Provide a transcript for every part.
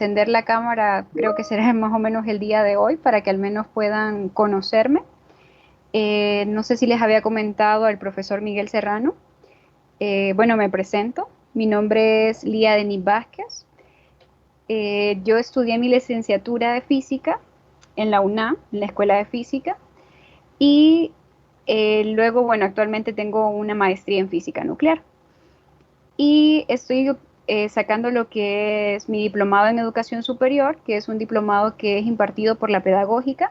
encender la cámara, creo que será más o menos el día de hoy, para que al menos puedan conocerme. No sé si les había comentado al profesor Miguel Serrano. Bueno, me presento. Mi nombre es Lía Denis Vázquez. Yo estudié mi licenciatura de física en la UNAM, en la Escuela de Física, y luego, bueno, actualmente tengo una maestría en física nuclear. Y estoy sacando lo que es mi diplomado en educación superior, que es un diplomado que es impartido por la pedagógica,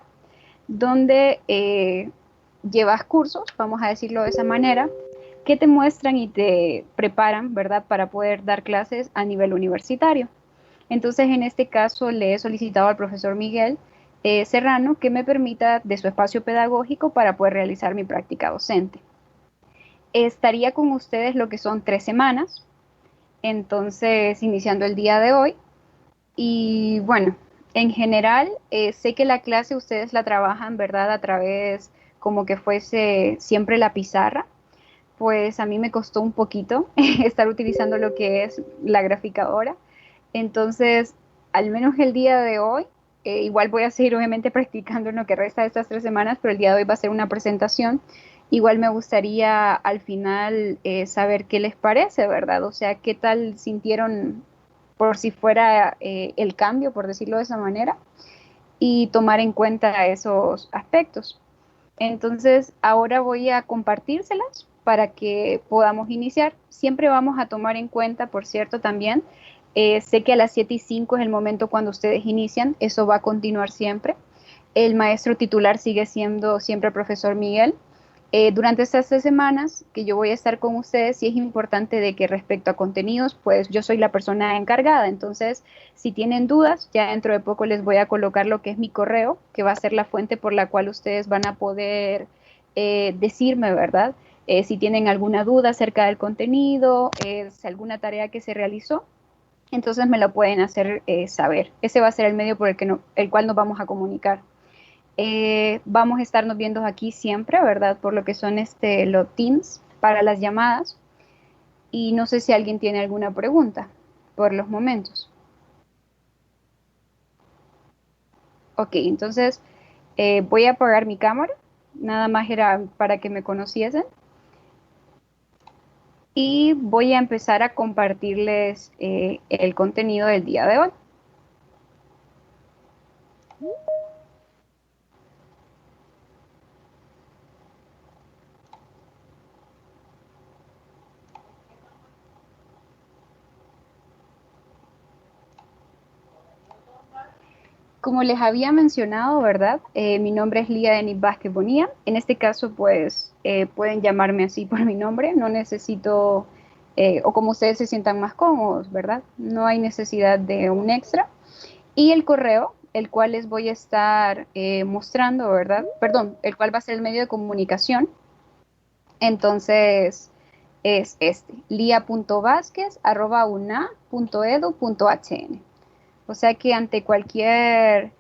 donde llevas cursos, vamos a decirlo de esa manera, que te muestran y te preparan, ¿verdad?, para poder dar clases a nivel universitario. Entonces, en este caso, le he solicitado al profesor Miguel Serrano que me permita de su espacio pedagógico para poder realizar mi práctica docente. Estaría con ustedes lo que son 3 semanas, entonces iniciando el día de hoy. Y bueno, en general, sé que la clase ustedes la trabajan, ¿verdad? A través como que fuese siempre la pizarra. Pues a mí me costó un poquito estar utilizando lo que es la graficadora. Entonces, al menos el día de hoy, igual voy a seguir obviamente practicando en lo que resta de estas 3 semanas, pero el día de hoy va a ser una presentación. Igual me gustaría al final saber qué les parece, ¿verdad? O sea, qué tal sintieron por si fuera el cambio, por decirlo de esa manera, y tomar en cuenta esos aspectos. Entonces, ahora voy a compartírselas para que podamos iniciar. Siempre vamos a tomar en cuenta, por cierto, también, sé que a las 7:05 es el momento cuando ustedes inician, eso va a continuar siempre. El maestro titular sigue siendo siempre el profesor Miguel. Durante estas 3 semanas que yo voy a estar con ustedes, sí es importante de que respecto a contenidos, pues yo soy la persona encargada. Entonces, si tienen dudas, ya dentro de poco les voy a colocar lo que es mi correo, que va a ser la fuente por la cual ustedes van a poder decirme, ¿verdad? Si tienen alguna duda acerca del contenido, si alguna tarea que se realizó, entonces me lo pueden hacer saber. Ese va a ser el medio por el cual nos vamos a comunicar. Vamos a estarnos viendo aquí siempre, ¿verdad? Por lo que son los Teams para las llamadas. Y no sé si alguien tiene alguna pregunta por los momentos. Ok, entonces voy a apagar mi cámara. Nada más era para que me conociesen. Y voy a empezar a compartirles el contenido del día de hoy. Como les había mencionado, ¿verdad? Mi nombre es Lía Denis Vázquez Bonilla. En este caso, pues, pueden llamarme así por mi nombre. No necesito, o como ustedes se sientan más cómodos, ¿verdad? No hay necesidad de un extra. Y el correo, el cual les voy a estar mostrando, ¿verdad? Perdón, el cual va a ser el medio de comunicación. Entonces, es lia.vasquez@una.edu.hn. O sea que ante cualquier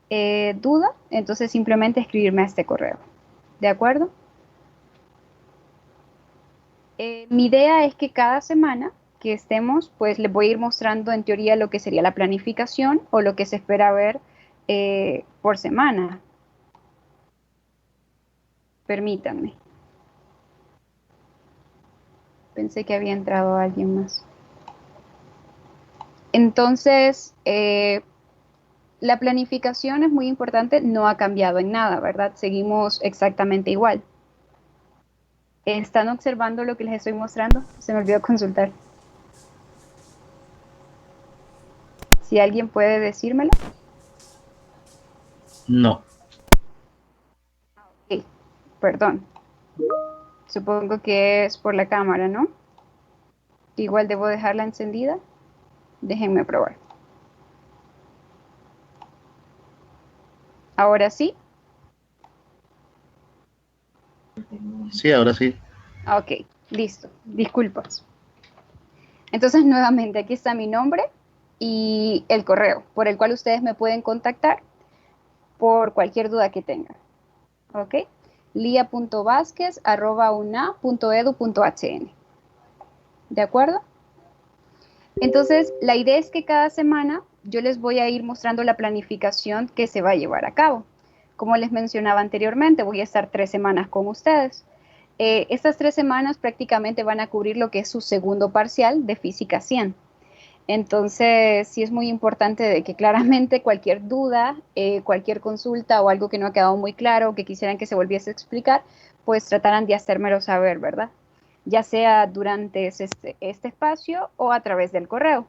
duda, entonces simplemente escribirme a este correo. ¿De acuerdo? Mi idea es que cada semana que estemos, pues les voy a ir mostrando en teoría lo que sería la planificación o lo que se espera ver por semana. Permítanme. Pensé que había entrado alguien más. Entonces, la planificación es muy importante, no ha cambiado en nada, ¿verdad? Seguimos exactamente igual. ¿Están observando lo que les estoy mostrando? Se me olvidó consultar. Si alguien puede decírmelo. No, Ok, perdón. Supongo que es por la cámara, ¿no? Igual debo dejarla encendida. Déjenme probar. Ahora sí. sí, ahora sí. Ok, listo. Disculpas. Entonces, nuevamente, aquí está mi nombre y el correo por el cual ustedes me pueden contactar por cualquier duda que tengan. ¿Ok? lia.vasquez@una.edu.hn. ¿De acuerdo? Entonces, la idea es que cada semana yo les voy a ir mostrando la planificación que se va a llevar a cabo. Como les mencionaba anteriormente, voy a estar 3 semanas con ustedes. Estas 3 semanas prácticamente van a cubrir lo que es su segundo parcial de Física 100. Entonces, sí es muy importante de que claramente cualquier duda, cualquier consulta o algo que no ha quedado muy claro, que quisieran que se volviese a explicar, pues trataran de hacérmelo saber, ¿verdad? Ya sea durante este espacio o a través del correo.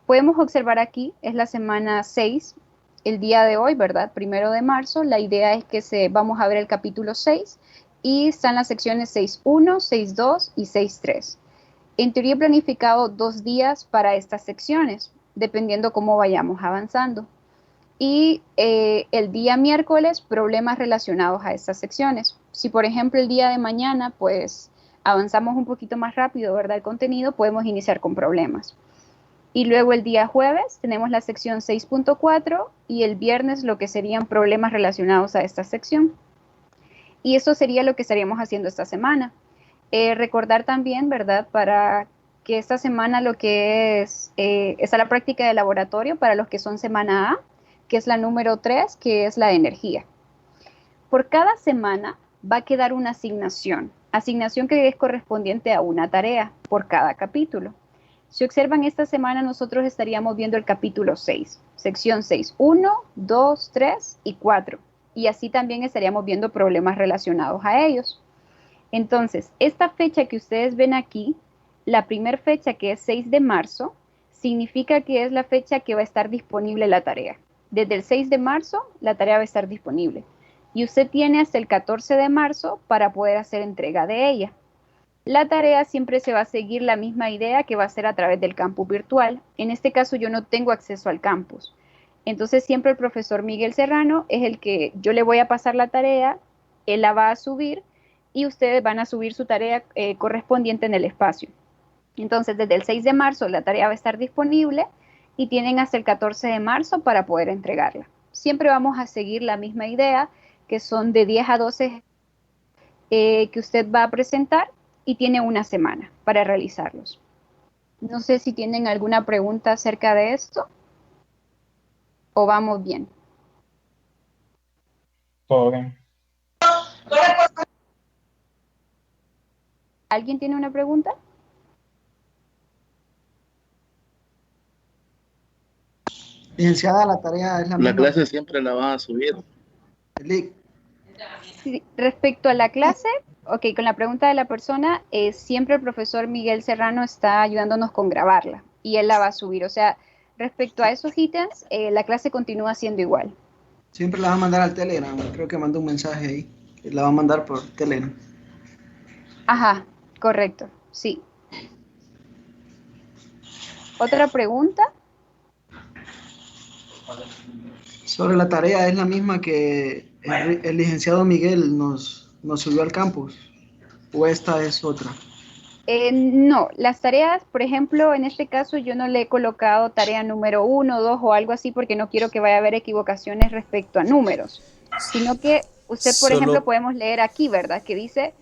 Podemos observar aquí, es la semana 6, el día de hoy, ¿verdad? 1 de marzo, la idea es que vamos a ver el capítulo 6 y están las secciones 6.1, 6.2 y 6.3. En teoría he planificado 2 días para estas secciones, dependiendo cómo vayamos avanzando. Y el día miércoles, problemas relacionados a estas secciones. Si por ejemplo el día de mañana, pues avanzamos un poquito más rápido, ¿verdad? El contenido, podemos iniciar con problemas. Y luego el día jueves tenemos la sección 6.4 y el viernes lo que serían problemas relacionados a esta sección. Y eso sería lo que estaríamos haciendo esta semana. Recordar también, ¿verdad? Para que esta semana lo que está la práctica de laboratorio para los que son semana A, que es la número 3, que es la energía. Por cada semana va a quedar una asignación que es correspondiente a una tarea por cada capítulo. Si observan, esta semana nosotros estaríamos viendo el capítulo 6, sección 6, 1, 2, 3 y 4. Y así también estaríamos viendo problemas relacionados a ellos. Entonces, esta fecha que ustedes ven aquí, la primera fecha que es 6 de marzo, significa que es la fecha que va a estar disponible la tarea. Desde el 6 de marzo, la tarea va a estar disponible. Y usted tiene hasta el 14 de marzo para poder hacer entrega de ella. La tarea siempre se va a seguir la misma idea que va a ser a través del campus virtual. En este caso yo no tengo acceso al campus. Entonces siempre el profesor Miguel Serrano es el que yo le voy a pasar la tarea, él la va a subir y ustedes van a subir su tarea correspondiente en el espacio. Entonces desde el 6 de marzo la tarea va a estar disponible y tienen hasta el 14 de marzo para poder entregarla. Siempre vamos a seguir la misma idea, que son de 10 a 12 que usted va a presentar y tiene una semana para realizarlos. No sé si tienen alguna pregunta acerca de esto o vamos bien. Todo bien. ¿Alguien tiene una pregunta? Licenciada, la tarea es la La misma. clase siempre la van a subir. Sí, respecto a la clase, ok, con la pregunta de la persona, siempre el profesor Miguel Serrano está ayudándonos con grabarla y él la va a subir. O sea, respecto a esos ítems, la clase continúa siendo igual. Siempre la va a mandar al Telegram. Creo que mandó un mensaje ahí. Que la va a mandar por Telegram. Ajá, correcto, sí. ¿Otra pregunta? Sobre la tarea, es la misma que el licenciado Miguel nos subió al campus. ¿O esta es otra? No, las tareas, por ejemplo, en este caso yo no le he colocado tarea número 1, 2 o algo así porque no quiero que vaya a haber equivocaciones respecto a números, sino que usted, por ejemplo, podemos leer aquí, ¿verdad? Que dice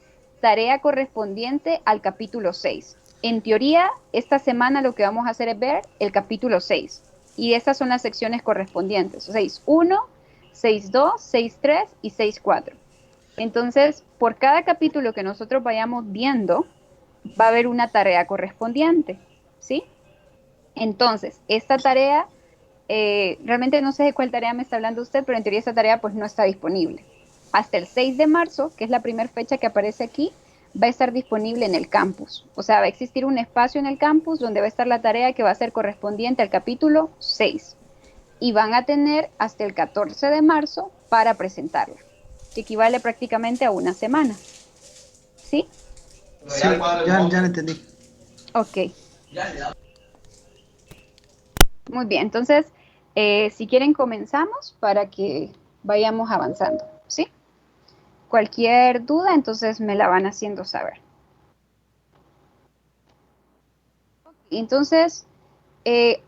tarea correspondiente al capítulo 6. En teoría, esta semana lo que vamos a hacer es ver el capítulo 6 y estas son las secciones correspondientes, 6.1, 6.2, 6.3 y 6.4. Entonces, por cada capítulo que nosotros vayamos viendo, va a haber una tarea correspondiente, ¿sí? Entonces, esta tarea, realmente no sé de cuál tarea me está hablando usted, pero en teoría esta tarea pues no está disponible. Hasta el 6 de marzo, que es la primera fecha que aparece aquí, va a estar disponible en el campus. O sea, va a existir un espacio en el campus donde va a estar la tarea que va a ser correspondiente al capítulo 6. Y van a tener hasta el 14 de marzo para presentarla, que equivale prácticamente a una semana. ¿Sí? Sí, ya entendí. Ok. Muy bien, entonces, si quieren comenzamos para que vayamos avanzando, ¿sí? Cualquier duda, entonces me la van haciendo saber. Entonces,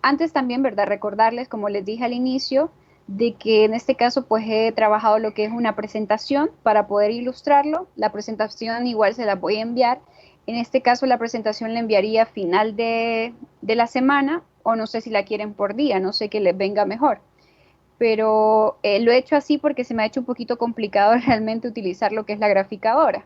antes también, ¿verdad? Recordarles, como les dije al inicio, de que en este caso pues he trabajado lo que es una presentación para poder ilustrarlo. La presentación igual se la voy a enviar. En este caso la presentación la enviaría a final de la semana o no sé si la quieren por día, no sé qué les venga mejor. Pero lo he hecho así porque se me ha hecho un poquito complicado realmente utilizar lo que es la graficadora.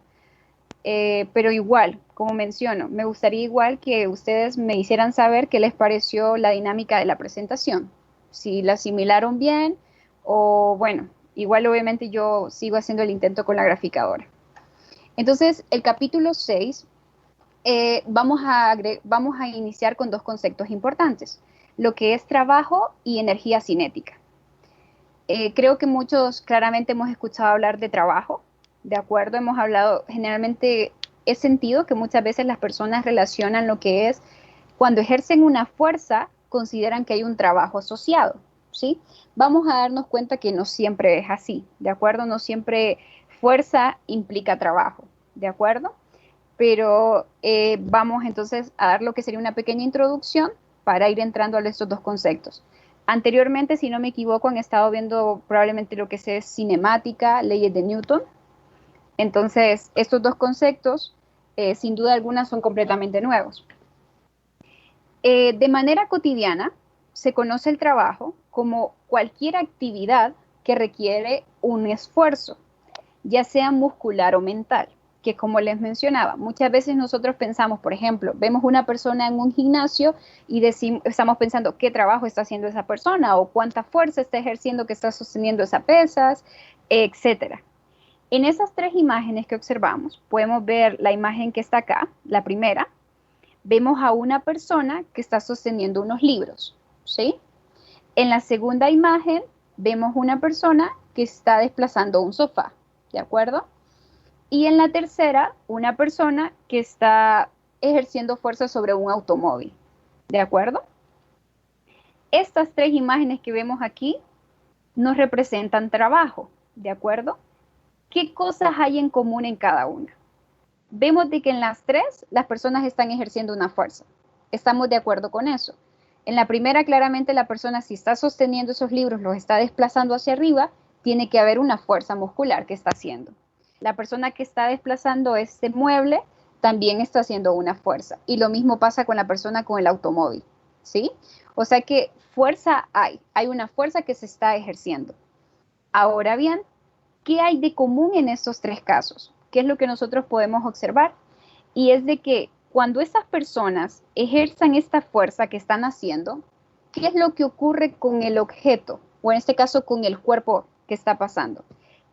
Pero igual, como menciono, me gustaría igual que ustedes me hicieran saber qué les pareció la dinámica de la presentación, si la asimilaron bien o bueno, igual obviamente yo sigo haciendo el intento con la graficadora. Entonces, el capítulo 6 vamos a iniciar con dos conceptos importantes, lo que es trabajo y energía cinética. Creo que muchos claramente hemos escuchado hablar de trabajo, ¿de acuerdo? Hemos hablado, generalmente he sentido que muchas veces las personas relacionan lo que es cuando ejercen una fuerza, consideran que hay un trabajo asociado, ¿sí? Vamos a darnos cuenta que no siempre es así, ¿de acuerdo? No siempre fuerza implica trabajo, ¿de acuerdo? Pero vamos entonces a dar lo que sería una pequeña introducción para ir entrando a estos dos conceptos. Anteriormente, si no me equivoco, han estado viendo probablemente lo que es cinemática, leyes de Newton. Entonces, estos dos conceptos, sin duda alguna, son completamente nuevos. De manera cotidiana, se conoce el trabajo como cualquier actividad que requiere un esfuerzo, ya sea muscular o mental, que como les mencionaba, muchas veces nosotros pensamos, por ejemplo, vemos una persona en un gimnasio y estamos pensando qué trabajo está haciendo esa persona o cuánta fuerza está ejerciendo que está sosteniendo esas pesas, etcétera. En esas tres imágenes que observamos, podemos ver la imagen que está acá, la primera, vemos a una persona que está sosteniendo unos libros, ¿sí? En la segunda imagen, vemos una persona que está desplazando un sofá, ¿de acuerdo? Y en la tercera, una persona que está ejerciendo fuerza sobre un automóvil, ¿de acuerdo? Estas tres imágenes que vemos aquí nos representan trabajo, ¿de acuerdo? ¿Qué cosas hay en común en cada una? Vemos de que en las tres las personas están ejerciendo una fuerza. Estamos de acuerdo con eso. En la primera, claramente la persona si está sosteniendo esos libros, los está desplazando hacia arriba, tiene que haber una fuerza muscular que está haciendo. La persona que está desplazando este mueble también está haciendo una fuerza. Y lo mismo pasa con la persona con el automóvil, ¿sí? O sea que fuerza hay una fuerza que se está ejerciendo. Ahora bien, ¿qué hay de común en estos tres casos? ¿Qué es lo que nosotros podemos observar? Y es de que cuando esas personas ejerzan esta fuerza que están haciendo, ¿qué es lo que ocurre con el objeto? O en este caso con el cuerpo que está pasando.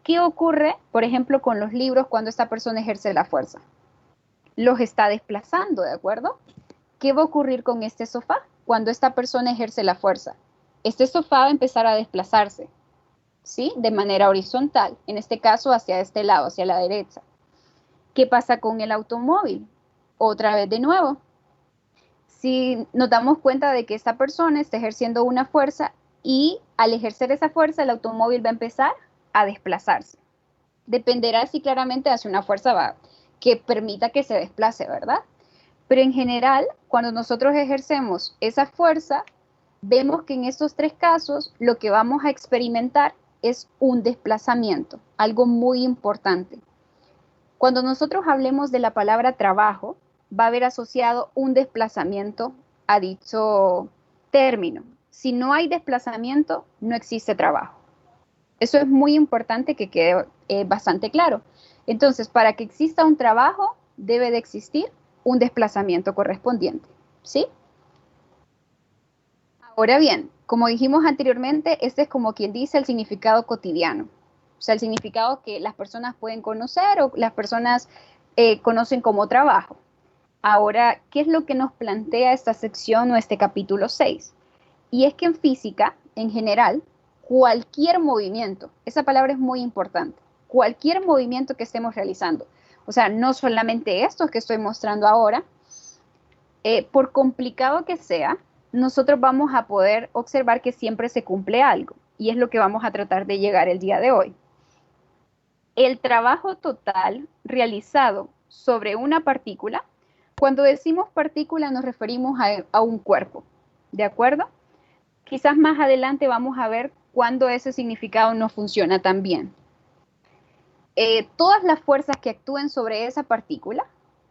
¿Qué ocurre, por ejemplo, con los libros cuando esta persona ejerce la fuerza? Los está desplazando, ¿de acuerdo? ¿Qué va a ocurrir con este sofá cuando esta persona ejerce la fuerza? Este sofá va a empezar a desplazarse, ¿sí? De manera horizontal, en este caso hacia este lado, hacia la derecha. ¿Qué pasa con el automóvil? Otra vez de nuevo. Si nos damos cuenta de que esta persona está ejerciendo una fuerza y al ejercer esa fuerza el automóvil va a empezar a desplazarse. Dependerá si claramente hace una fuerza que permita que se desplace, ¿verdad? Pero en general, cuando nosotros ejercemos esa fuerza, vemos que en estos tres casos lo que vamos a experimentar es un desplazamiento, algo muy importante. Cuando nosotros hablemos de la palabra trabajo, va a haber asociado un desplazamiento a dicho término. Si no hay desplazamiento, no existe trabajo. Eso es muy importante que quede bastante claro. Entonces, para que exista un trabajo, debe de existir un desplazamiento correspondiente, ¿sí? Ahora bien, como dijimos anteriormente, este es como quien dice el significado cotidiano. O sea, el significado que las personas pueden conocer o las personas conocen como trabajo. Ahora, ¿qué es lo que nos plantea esta sección o este capítulo 6? Y es que en física, en general, cualquier movimiento, esa palabra es muy importante, cualquier movimiento que estemos realizando, o sea, no solamente estos que estoy mostrando ahora, por complicado que sea, nosotros vamos a poder observar que siempre se cumple algo, y es lo que vamos a tratar de llegar el día de hoy. El trabajo total realizado sobre una partícula, cuando decimos partícula nos referimos a un cuerpo, ¿de acuerdo? Quizás más adelante vamos a ver cuándo ese significado no funciona tan bien. Todas las fuerzas que actúen sobre esa partícula,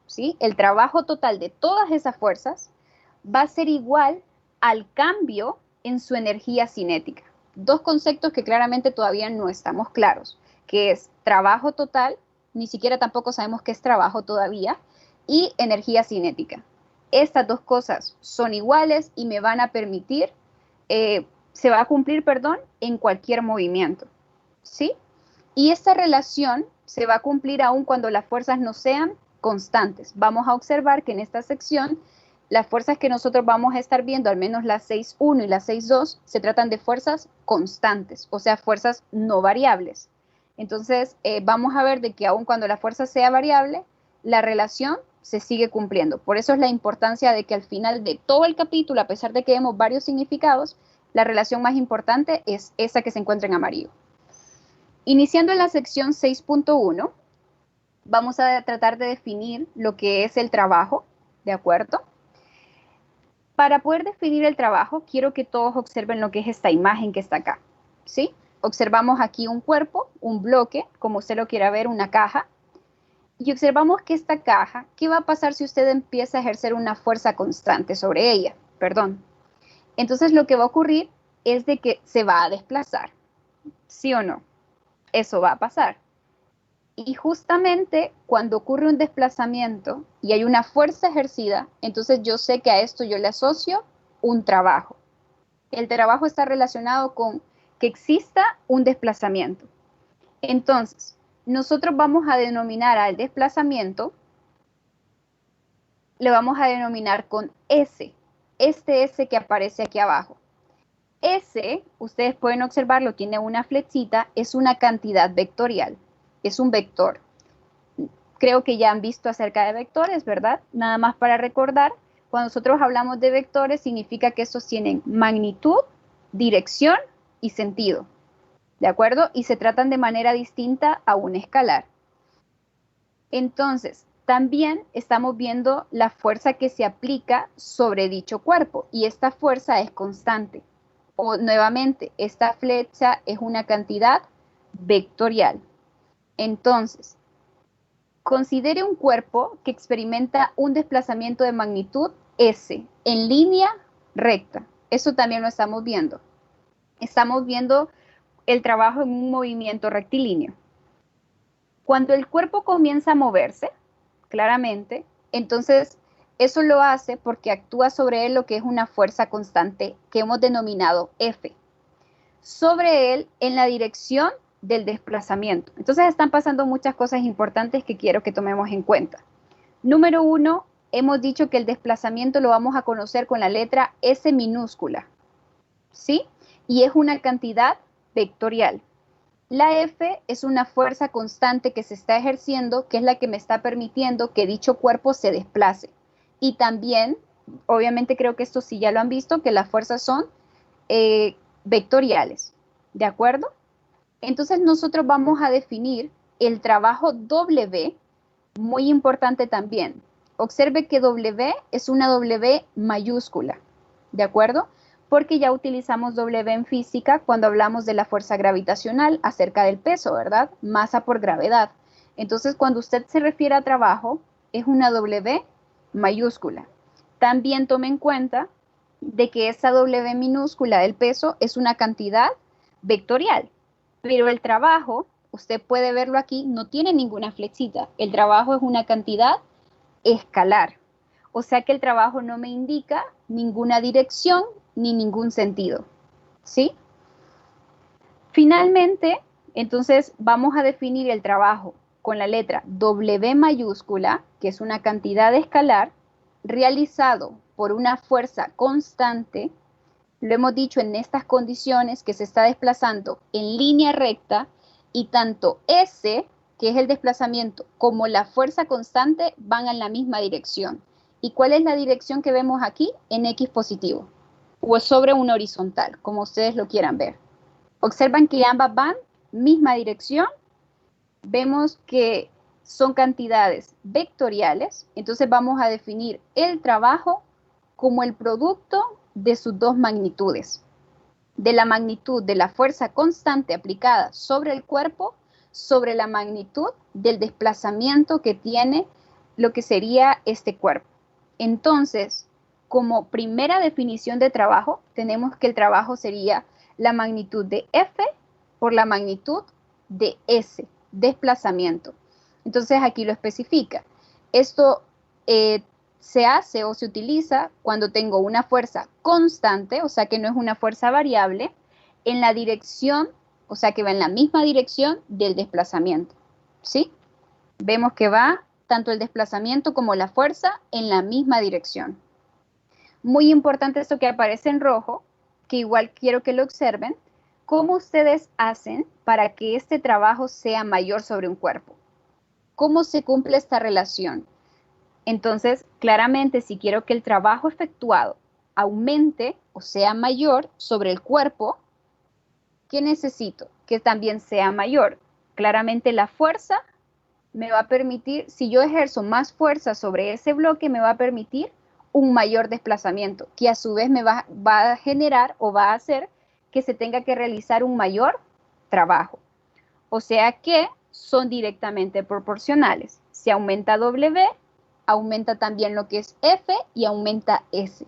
¿sí? El trabajo total de todas esas fuerzas va a ser igual al cambio en su energía cinética. Dos conceptos que claramente todavía no estamos claros, que es trabajo total, ni siquiera tampoco sabemos qué es trabajo todavía, y energía cinética. Estas dos cosas son iguales y me van a permitir, se va a cumplir, perdón, en cualquier movimiento, ¿sí? Y esta relación se va a cumplir aún cuando las fuerzas no sean constantes. Vamos a observar que en esta sección las fuerzas que nosotros vamos a estar viendo, al menos la 6.1 y la 6.2, se tratan de fuerzas constantes, o sea, fuerzas no variables. Entonces, vamos a ver de que aun cuando la fuerza sea variable, la relación se sigue cumpliendo. Por eso es la importancia de que al final de todo el capítulo, a pesar de que vemos varios significados, la relación más importante es esa que se encuentra en amarillo. Iniciando en la sección 6.1, vamos a tratar de definir lo que es el trabajo, ¿de acuerdo? Para poder definir el trabajo, quiero que todos observen lo que es esta imagen que está acá, ¿sí? Observamos aquí un cuerpo, un bloque, como usted lo quiera ver, una caja, y observamos que esta caja, ¿qué va a pasar si usted empieza a ejercer una fuerza constante sobre ella? Perdón. Entonces lo que va a ocurrir es de que se va a desplazar, ¿sí o no? Eso va a pasar. Y justamente cuando ocurre un desplazamiento y hay una fuerza ejercida, entonces yo sé que a esto yo le asocio un trabajo. El trabajo está relacionado con que exista un desplazamiento. Entonces, nosotros vamos a denominar al desplazamiento, le vamos a denominar con S, este S que aparece aquí abajo. S, ustedes pueden observarlo, tiene una flechita, es una cantidad vectorial, es un vector. Creo que ya han visto acerca de vectores, ¿verdad? Nada más para recordar, cuando nosotros hablamos de vectores, significa que estos tienen magnitud, dirección y sentido, ¿de acuerdo? Y se tratan de manera distinta a un escalar. Entonces, también estamos viendo la fuerza que se aplica sobre dicho cuerpo, y esta fuerza es constante. O nuevamente, esta flecha es una cantidad vectorial. Entonces, considere un cuerpo que experimenta un desplazamiento de magnitud S en línea recta. Eso también lo estamos viendo. Estamos viendo el trabajo en un movimiento rectilíneo. Cuando el cuerpo comienza a moverse, claramente, entonces eso lo hace porque actúa sobre él lo que es una fuerza constante que hemos denominado F. Sobre él en la dirección del desplazamiento. Entonces están pasando muchas cosas importantes que quiero que tomemos en cuenta. Número 1, hemos dicho que el desplazamiento lo vamos a conocer con la letra S minúscula, ¿sí? Y es una cantidad vectorial. La F es una fuerza constante que se está ejerciendo, que es la que me está permitiendo que dicho cuerpo se desplace. Y también, obviamente creo que esto sí ya lo han visto, que las fuerzas son vectoriales, ¿de acuerdo? Entonces nosotros vamos a definir el trabajo W, muy importante también. Observe que W es una W mayúscula, ¿de acuerdo? Porque ya utilizamos W en física cuando hablamos de la fuerza gravitacional acerca del peso, ¿verdad? Masa por gravedad. Entonces, cuando usted se refiere a trabajo, es una W mayúscula. También tome en cuenta de que esa W minúscula del peso es una cantidad vectorial. Pero el trabajo, usted puede verlo aquí, no tiene ninguna flechita. El trabajo es una cantidad escalar. O sea que el trabajo no me indica ninguna dirección ni ningún sentido. ¿Sí? Finalmente, entonces vamos a definir el trabajo con la letra W mayúscula, que es una cantidad escalar, realizado por una fuerza constante. Lo hemos dicho en estas condiciones que se está desplazando en línea recta y tanto S, que es el desplazamiento, como la fuerza constante van en la misma dirección. ¿Y cuál es la dirección que vemos aquí? En X positivo o sobre una horizontal, como ustedes lo quieran ver. Observan que ambas van misma dirección. Vemos que son cantidades vectoriales, entonces vamos a definir el trabajo como el producto de sus dos magnitudes, de la magnitud de la fuerza constante aplicada sobre el cuerpo, sobre la magnitud del desplazamiento que tiene lo que sería este cuerpo. Entonces, como primera definición de trabajo, tenemos que el trabajo sería la magnitud de F por la magnitud de S, desplazamiento. Entonces aquí lo especifica. Esto se hace o se utiliza cuando tengo una fuerza constante, o sea que no es una fuerza variable, en la dirección, o sea que va en la misma dirección del desplazamiento. ¿Sí? Vemos que va tanto el desplazamiento como la fuerza en la misma dirección. Muy importante esto que aparece en rojo, que igual quiero que lo observen. ¿Cómo ustedes hacen para que este trabajo sea mayor sobre un cuerpo? ¿Cómo se cumple esta relación? Entonces, claramente, si quiero que el trabajo efectuado aumente o sea mayor sobre el cuerpo, ¿qué necesito? Que también sea mayor. Claramente la fuerza me va a permitir, si yo ejerzo más fuerza sobre ese bloque, me va a permitir un mayor desplazamiento, que a su vez me va a generar o va a hacer que se tenga que realizar un mayor trabajo. O sea que son directamente proporcionales. Si aumenta W, aumenta también lo que es F y aumenta S.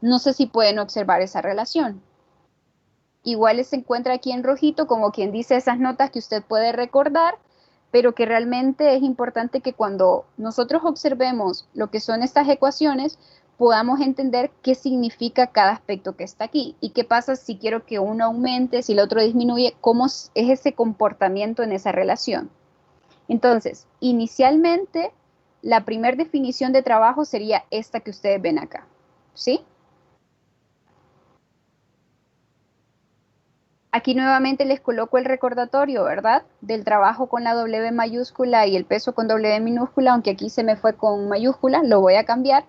No sé si pueden observar esa relación. Igual se encuentra aquí en rojito, como quien dice esas notas que usted puede recordar, pero que realmente es importante que cuando nosotros observemos lo que son estas ecuaciones, podamos entender qué significa cada aspecto que está aquí y qué pasa si quiero que uno aumente, si el otro disminuye, cómo es ese comportamiento en esa relación. Entonces, inicialmente, la primera definición de trabajo sería esta que ustedes ven acá, ¿sí? Aquí nuevamente les coloco el recordatorio, ¿verdad? Del trabajo con la W mayúscula y el peso con W minúscula, aunque aquí se me fue con mayúscula, lo voy a cambiar,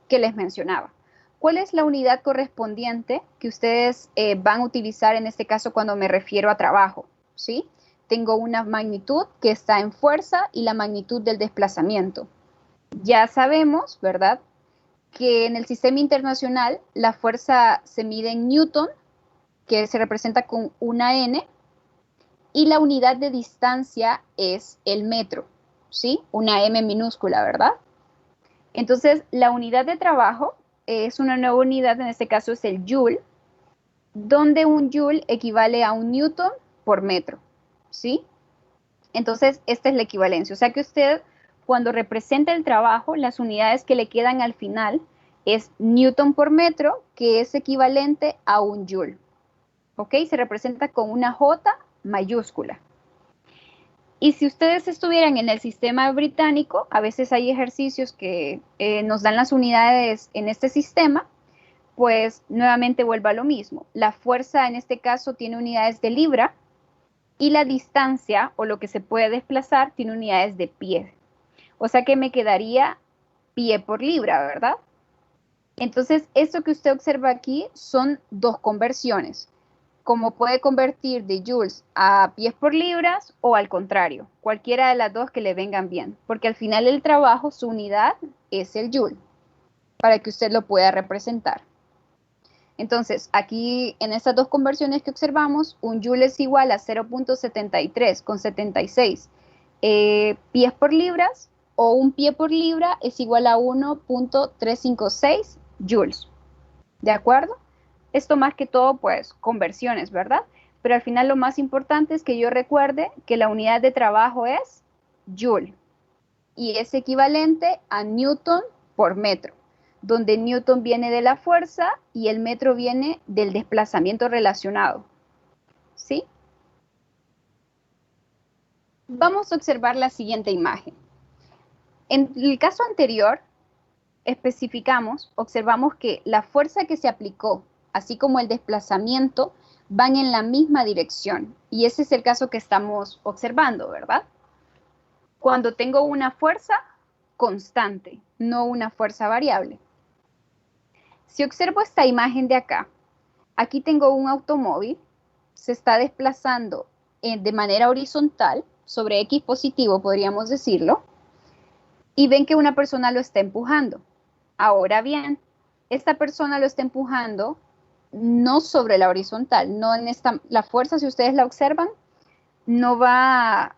que les mencionaba. ¿Cuál es la unidad correspondiente que ustedes van a utilizar en este caso cuando me refiero a trabajo? ¿Sí? Tengo una magnitud que está en fuerza y la magnitud del desplazamiento. Ya sabemos, ¿verdad?, que en el sistema internacional la fuerza se mide en newton, que se representa con una N, y la unidad de distancia es el metro, ¿sí? Una M minúscula, ¿verdad? Entonces, la unidad de trabajo es una nueva unidad, en este caso es el joule, donde un joule equivale a un newton por metro, ¿sí? Entonces, esta es la equivalencia. O sea que usted, cuando representa el trabajo, las unidades que le quedan al final es newton por metro, que es equivalente a un joule. ¿Ok? Se representa con una J mayúscula. Y si ustedes estuvieran en el sistema británico, a veces hay ejercicios que nos dan las unidades en este sistema, pues nuevamente vuelvo a lo mismo. La fuerza en este caso tiene unidades de libra y la distancia o lo que se puede desplazar tiene unidades de pie. O sea que me quedaría pie por libra, ¿verdad? Entonces, esto que usted observa aquí son dos conversiones. Como puede convertir de joules a pies por libras o al contrario, cualquiera de las dos que le vengan bien, porque al final el trabajo, su unidad es el joule, para que usted lo pueda representar. Entonces, aquí en estas dos conversiones que observamos, un joule es igual a 0.73 pies por libras, o un pie por libra es igual a 1.356 joules. ¿De acuerdo? Esto más que todo, pues, conversiones, ¿verdad? Pero al final lo más importante es que yo recuerde que la unidad de trabajo es joule y es equivalente a newton por metro, donde newton viene de la fuerza y el metro viene del desplazamiento relacionado. ¿Sí? Vamos a observar la siguiente imagen. En el caso anterior, observamos que la fuerza que se aplicó, así como el desplazamiento, van en la misma dirección. Y ese es el caso que estamos observando, ¿verdad? Cuando tengo una fuerza constante, no una fuerza variable. Si observo esta imagen de acá, aquí tengo un automóvil, se está desplazando de manera horizontal, sobre X positivo podríamos decirlo, y ven que una persona lo está empujando. Ahora bien, esta persona lo está empujando no sobre la horizontal, no en la fuerza, si ustedes la observan, no va,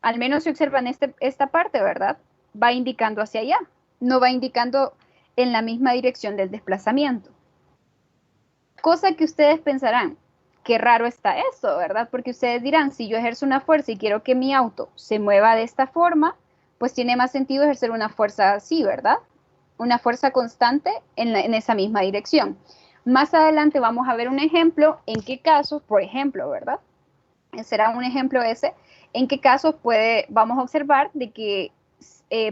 al menos si observan esta parte, ¿verdad? Va indicando hacia allá, no va indicando en la misma dirección del desplazamiento. Cosa que ustedes pensarán, qué raro está eso, ¿verdad? Porque ustedes dirán, si yo ejerzo una fuerza y quiero que mi auto se mueva de esta forma, pues tiene más sentido ejercer una fuerza así, ¿verdad? Una fuerza constante en esa misma dirección. Más adelante vamos a ver un ejemplo en qué casos, por ejemplo, ¿verdad? Será un ejemplo ese, en qué casos vamos a observar de que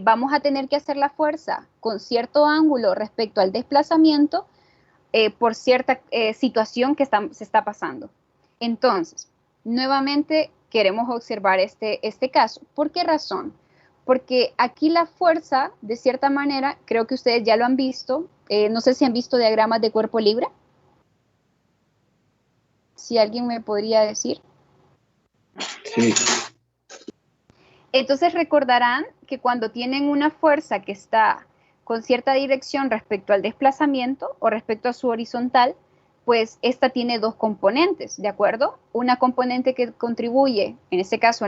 vamos a tener que hacer la fuerza con cierto ángulo respecto al desplazamiento por cierta situación que se está pasando. Entonces, nuevamente queremos observar este caso. ¿Por qué razón? Porque aquí la fuerza, de cierta manera, creo que ustedes ya lo han visto, no sé si han visto diagramas de cuerpo libre. Si alguien me podría decir. Sí. Entonces recordarán que cuando tienen una fuerza que está con cierta dirección respecto al desplazamiento o respecto a su horizontal, pues esta tiene dos componentes, ¿de acuerdo? Una componente que contribuye, en este caso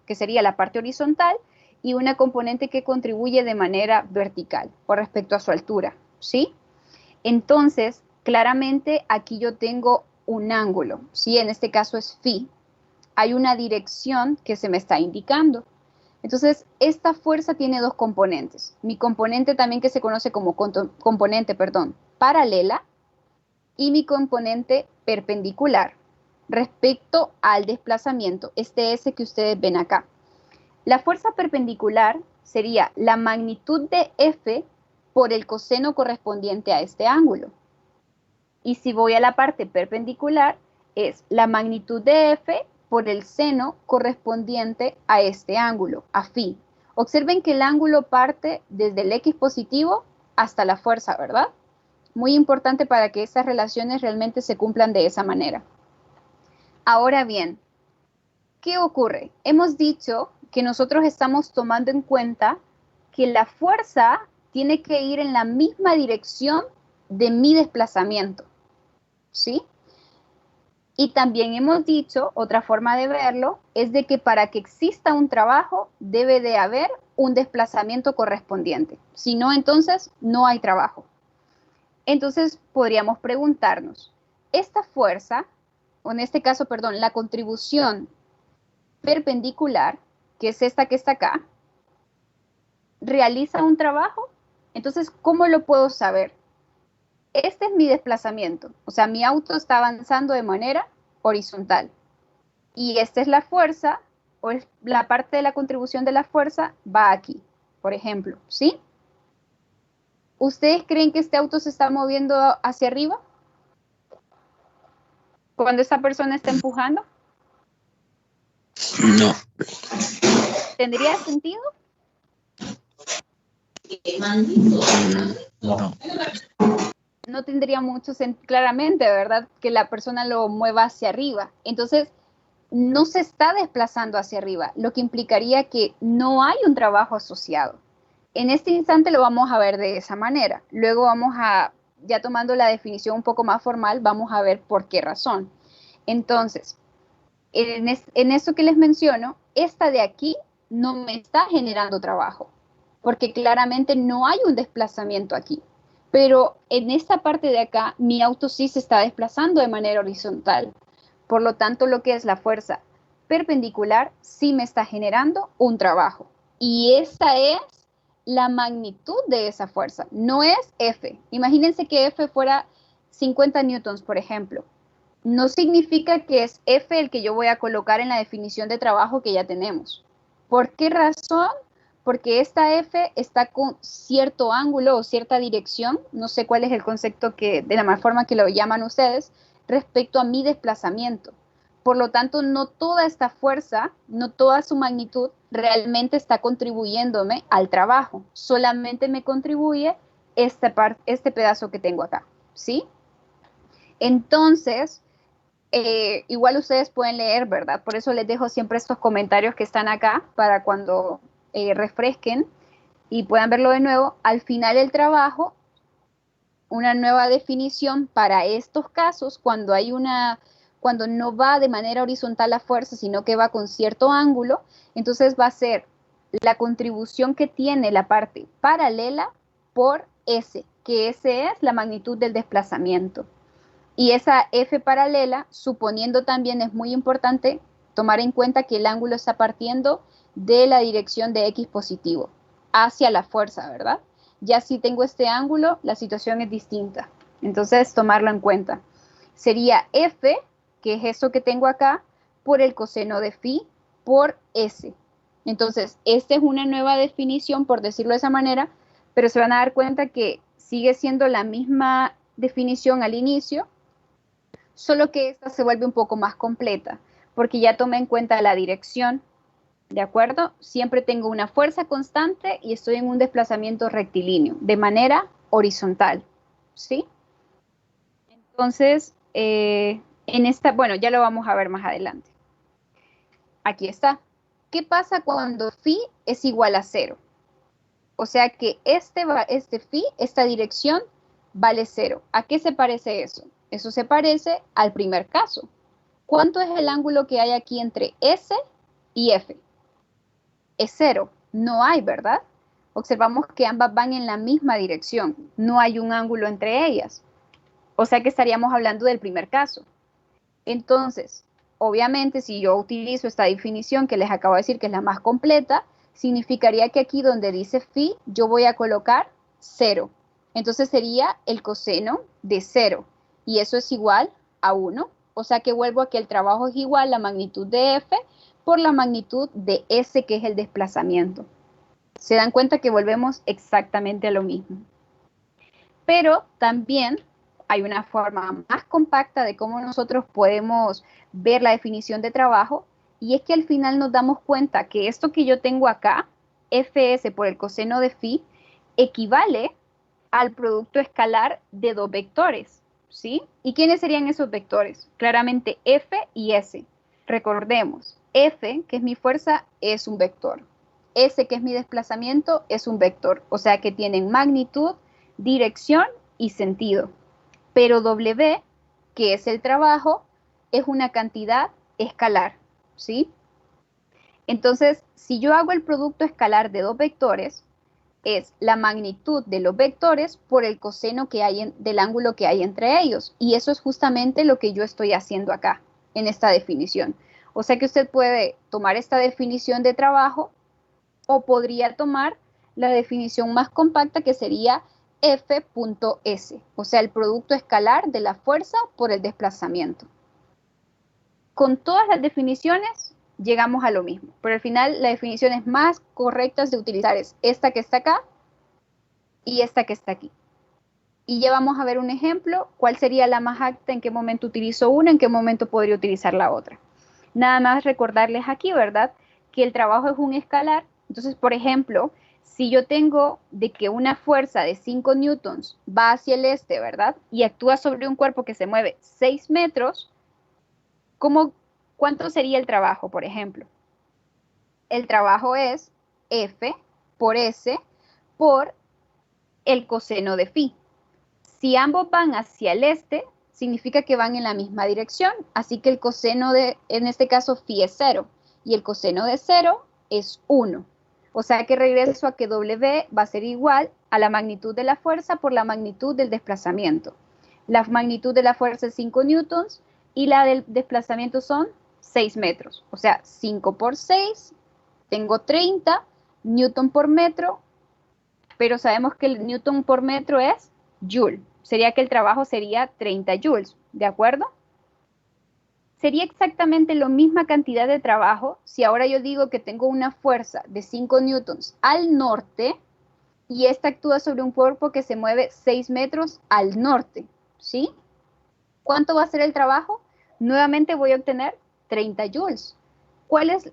que sería la parte horizontal, y una componente que contribuye de manera vertical o respecto a su altura, ¿sí? Entonces, claramente aquí yo tengo un ángulo, ¿sí? En este caso es phi. Hay una dirección que se me está indicando. Entonces, esta fuerza tiene dos componentes. Mi componente también que se conoce como componente, paralela, y mi componente perpendicular respecto al desplazamiento, este S que ustedes ven acá. La fuerza perpendicular sería la magnitud de F por el coseno correspondiente a este ángulo. Y si voy a la parte perpendicular, es la magnitud de F por el seno correspondiente a este ángulo, a phi. Observen que el ángulo parte desde el X positivo hasta la fuerza, ¿verdad? Muy importante para que estas relaciones realmente se cumplan de esa manera. Ahora bien, ¿qué ocurre? Hemos dicho que nosotros estamos tomando en cuenta que la fuerza tiene que ir en la misma dirección de mi desplazamiento, ¿sí? Y también hemos dicho, otra forma de verlo, es de que para que exista un trabajo debe de haber un desplazamiento correspondiente. Si no, entonces no hay trabajo. Entonces podríamos preguntarnos, esta fuerza, o en este caso, perdón, la contribución perpendicular, que es esta que está acá, realiza un trabajo. Entonces, ¿cómo lo puedo saber? Este es mi desplazamiento, o sea, mi auto está avanzando de manera horizontal. Y esta es la fuerza, o es la parte de la contribución de la fuerza va aquí, por ejemplo, ¿sí? ¿Ustedes creen que este auto se está moviendo hacia arriba cuando esta persona está empujando? No. ¿Tendría sentido? No. No tendría mucho sentido, claramente, ¿verdad? Que la persona lo mueva hacia arriba. Entonces, no se está desplazando hacia arriba, lo que implicaría que no hay un trabajo asociado. En este instante lo vamos a ver de esa manera. Luego vamos a, ya tomando la definición un poco más formal, vamos a ver por qué razón. Entonces, en esto que les menciono, esta de aquí no me está generando trabajo, porque claramente no hay un desplazamiento aquí. Pero en esta parte de acá, mi auto sí se está desplazando de manera horizontal. Por lo tanto, lo que es la fuerza perpendicular sí me está generando un trabajo. Y esa es la magnitud de esa fuerza, no es F. Imagínense que F fuera 50 newtons, por ejemplo. No significa que es F el que yo voy a colocar en la definición de trabajo que ya tenemos. ¿Por qué razón? Porque esta F está con cierto ángulo o cierta dirección, no sé cuál es el concepto de la forma que lo llaman ustedes, respecto a mi desplazamiento. Por lo tanto, no toda esta fuerza, no toda su magnitud realmente está contribuyéndome al trabajo. Solamente me contribuye este pedazo que tengo acá, ¿sí? Entonces, igual ustedes pueden leer, ¿verdad? Por eso les dejo siempre estos comentarios que están acá para cuando refresquen y puedan verlo de nuevo. Al final del trabajo, una nueva definición para estos casos, cuando no va de manera horizontal la fuerza, sino que va con cierto ángulo, entonces va a ser la contribución que tiene la parte paralela por S, que ese es la magnitud del desplazamiento. Y esa F paralela, suponiendo también, es muy importante tomar en cuenta que el ángulo está partiendo de la dirección de X positivo hacia la fuerza, ¿verdad? Ya si tengo este ángulo, la situación es distinta. Entonces, tomarlo en cuenta. Sería F, que es eso que tengo acá, por el coseno de phi por S. Entonces, esta es una nueva definición, por decirlo de esa manera, pero se van a dar cuenta que sigue siendo la misma definición al inicio, solo que esta se vuelve un poco más completa, porque ya tomé en cuenta la dirección, ¿de acuerdo? Siempre tengo una fuerza constante y estoy en un desplazamiento rectilíneo, de manera horizontal, ¿sí? Entonces, en esta, bueno, ya lo vamos a ver más adelante. Aquí está. ¿Qué pasa cuando phi es igual a 0? O sea que este phi, esta dirección, vale 0. ¿A qué se parece eso? Eso se parece al primer caso. ¿Cuánto es el ángulo que hay aquí entre S y F? Es 0. No hay, ¿verdad? Observamos que ambas van en la misma dirección. No hay un ángulo entre ellas. O sea que estaríamos hablando del primer caso. Entonces, obviamente, si yo utilizo esta definición que les acabo de decir, que es la más completa, significaría que aquí donde dice phi, yo voy a colocar 0. Entonces sería el coseno de 0. Y eso es igual a 1. O sea que vuelvo a que el trabajo es igual a la magnitud de F por la magnitud de S, que es el desplazamiento. Se dan cuenta que volvemos exactamente a lo mismo. Pero también hay una forma más compacta de cómo nosotros podemos ver la definición de trabajo, y es que al final nos damos cuenta que esto que yo tengo acá, Fs por el coseno de phi, equivale al producto escalar de dos vectores, ¿sí? ¿Y quiénes serían esos vectores? Claramente F y S. Recordemos, F, que es mi fuerza, es un vector. S, que es mi desplazamiento, es un vector. O sea que tienen magnitud, dirección y sentido. Pero W, que es el trabajo, es una cantidad escalar, ¿sí? Entonces, si yo hago el producto escalar de dos vectores, es la magnitud de los vectores por el coseno que hay del ángulo que hay entre ellos. Y eso es justamente lo que yo estoy haciendo acá, en esta definición. O sea que usted puede tomar esta definición de trabajo o podría tomar la definición más compacta, que sería F.S, o sea, el producto escalar de la fuerza por el desplazamiento. Con todas las definiciones llegamos a lo mismo, pero al final las definiciones más correctas de utilizar es esta que está acá y esta que está aquí. Y ya vamos a ver un ejemplo, cuál sería la más apta, en qué momento utilizo una, en qué momento podría utilizar la otra. Nada más recordarles aquí, ¿verdad?, que el trabajo es un escalar. Entonces, por ejemplo, si yo tengo de que una fuerza de 5 newtons va hacia el este, ¿verdad?, y actúa sobre un cuerpo que se mueve 6 metros, ¿cuánto sería el trabajo, por ejemplo? El trabajo es F por S por el coseno de phi. Si ambos van hacia el este, significa que van en la misma dirección, así que el coseno de, en este caso, phi es 0, y el coseno de 0 es 1. O sea que regreso a que W va a ser igual a la magnitud de la fuerza por la magnitud del desplazamiento. La magnitud de la fuerza es 5 newtons y la del desplazamiento son 6 metros. O sea, 5 por 6, tengo 30 newton por metro, pero sabemos que el newton por metro es joule. Sería que el trabajo sería 30 joules, ¿de acuerdo? Sería exactamente la misma cantidad de trabajo si ahora yo digo que tengo una fuerza de 5 newtons al norte y esta actúa sobre un cuerpo que se mueve 6 metros al norte, ¿sí? ¿Cuánto va a ser el trabajo? Nuevamente voy a obtener 30 joules.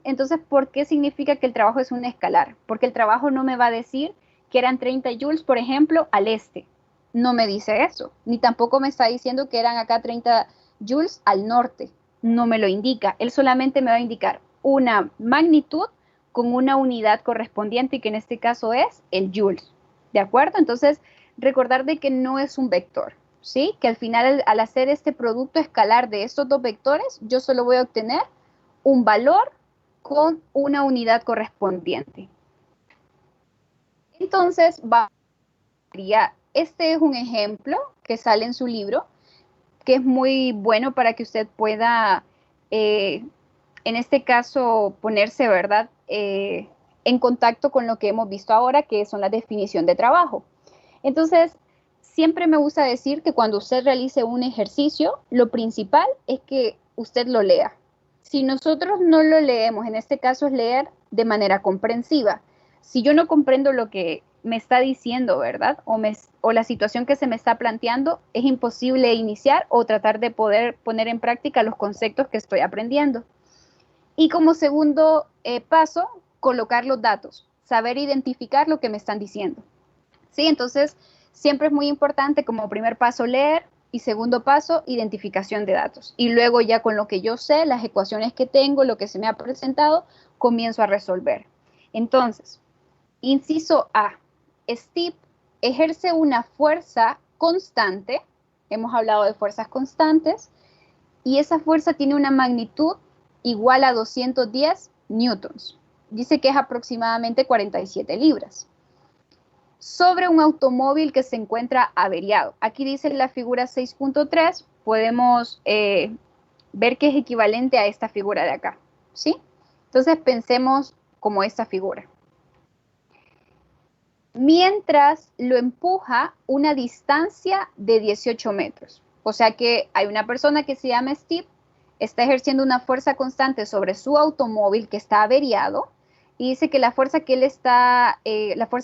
Entonces, ¿por qué significa que el trabajo es un escalar? Porque el trabajo no me va a decir que eran 30 joules, por ejemplo, al este. No me dice eso. Ni tampoco me está diciendo que eran acá 30 joules al norte. No me lo indica. Él solamente me va a indicar una magnitud con una unidad correspondiente, y que en este caso es el joules. ¿De acuerdo? Entonces, recordar de que no es un vector, ¿sí? Que al final, al hacer este producto escalar de estos dos vectores, yo solo voy a obtener un valor con una unidad correspondiente. Entonces, este es un ejemplo que sale en su libro, que es muy bueno para que usted pueda, en este caso, ponerse, ¿verdad?, en contacto con lo que hemos visto ahora, que son la definición de trabajo. Entonces, siempre me gusta decir que cuando usted realice un ejercicio, lo principal es que usted lo lea. Si nosotros no lo leemos, en este caso es leer de manera comprensiva. Si yo no comprendo lo que me está diciendo, ¿verdad? O la situación que se me está planteando, es imposible iniciar o tratar de poder poner en práctica los conceptos que estoy aprendiendo. Y como segundo paso, colocar los datos, saber identificar lo que me están diciendo. ¿Sí? Entonces, siempre es muy importante como primer paso leer y segundo paso, identificación de datos. Y luego ya con lo que yo sé, las ecuaciones que tengo, lo que se me ha presentado, comienzo a resolver. Entonces, inciso A, Steve ejerce una fuerza constante, hemos hablado de fuerzas constantes, y esa fuerza tiene una magnitud igual a 210 newtons. Dice que es aproximadamente 47 libras. Sobre un automóvil que se encuentra averiado. Aquí dice la figura 6.3, podemos ver que es equivalente a esta figura de acá, ¿sí? Entonces pensemos como esta figura. Mientras lo empuja una distancia de 18 metros. O sea que hay una persona que se llama Steve, está ejerciendo una fuerza constante sobre su automóvil que está averiado, y dice que la fuerza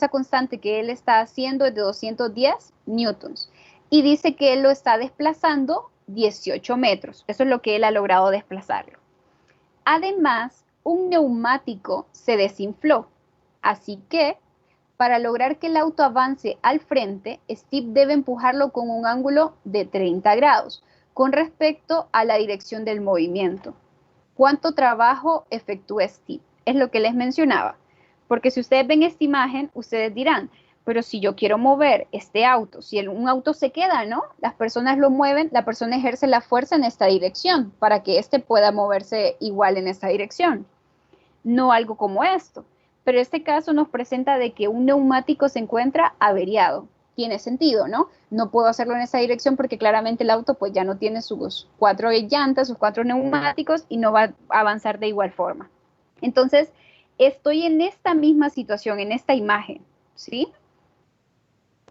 constante que él está haciendo es de 210 newtons. Y dice que él lo está desplazando 18 metros. Eso es lo que él ha logrado desplazarlo. Además, un neumático se desinfló. Así que, para lograr que el auto avance al frente, Steve debe empujarlo con un ángulo de 30 grados con respecto a la dirección del movimiento. ¿Cuánto trabajo efectúa Steve? Es lo que les mencionaba. Porque si ustedes ven esta imagen, ustedes dirán, pero si yo quiero mover este auto, si un auto se queda, ¿no? Las personas lo mueven, la persona ejerce la fuerza en esta dirección para que éste pueda moverse igual en esta dirección. No algo como esto. Pero este caso nos presenta de que un neumático se encuentra averiado. Tiene sentido, ¿no? No puedo hacerlo en esa dirección porque claramente el auto pues ya no tiene sus 4 llantas, sus 4 neumáticos y no va a avanzar de igual forma. Entonces, estoy en esta misma situación, en esta imagen, ¿sí?